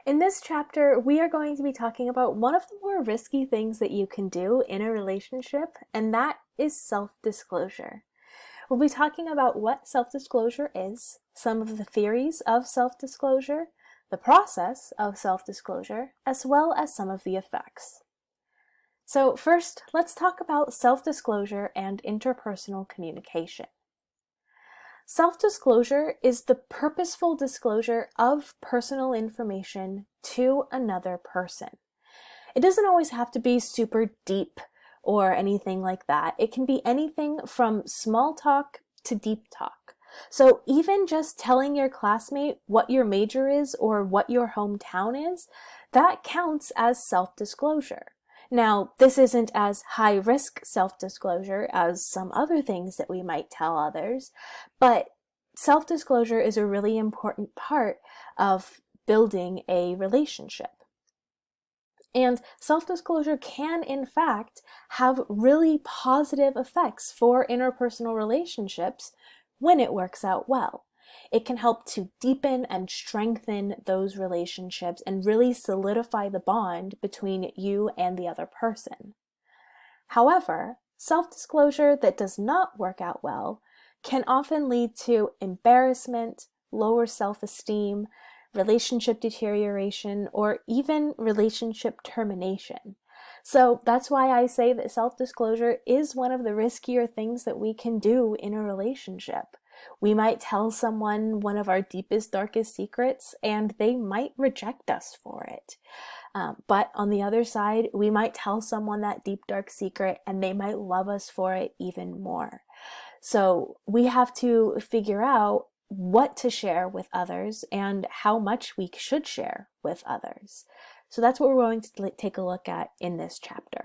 In this chapter, we are going to be talking about one of the more risky things that you can do in a relationship, and that is self-disclosure. We'll be talking about what self-disclosure is, some of the theories of self-disclosure, the process of self-disclosure, as well as some of the effects. So first, let's talk about self-disclosure and interpersonal communication. Self-disclosure is the purposeful disclosure of personal information to another person. It doesn't always have to be super deep or anything like that. It can be anything from small talk to deep talk. So even just telling your classmate what your major is or what your hometown is, that counts as self-disclosure. Now, this isn't as high-risk self-disclosure as some other things that we might tell others, but self-disclosure is a really important part of building a relationship. And self-disclosure can, in fact, have really positive effects for interpersonal relationships when it works out well. It can help to deepen and strengthen those relationships and really solidify the bond between you and the other person. However, self-disclosure that does not work out well can often lead to embarrassment, lower self-esteem, relationship deterioration, or even relationship termination. So that's why I say that self-disclosure is one of the riskier things that we can do in a relationship. We might tell someone one of our deepest, darkest secrets, and they might reject us for it. But on the other side, we might tell someone that deep, dark secret, and they might love us for it even more. So we have to figure out what to share with others and how much we should share with others. So that's what we're going to take a look at in this chapter.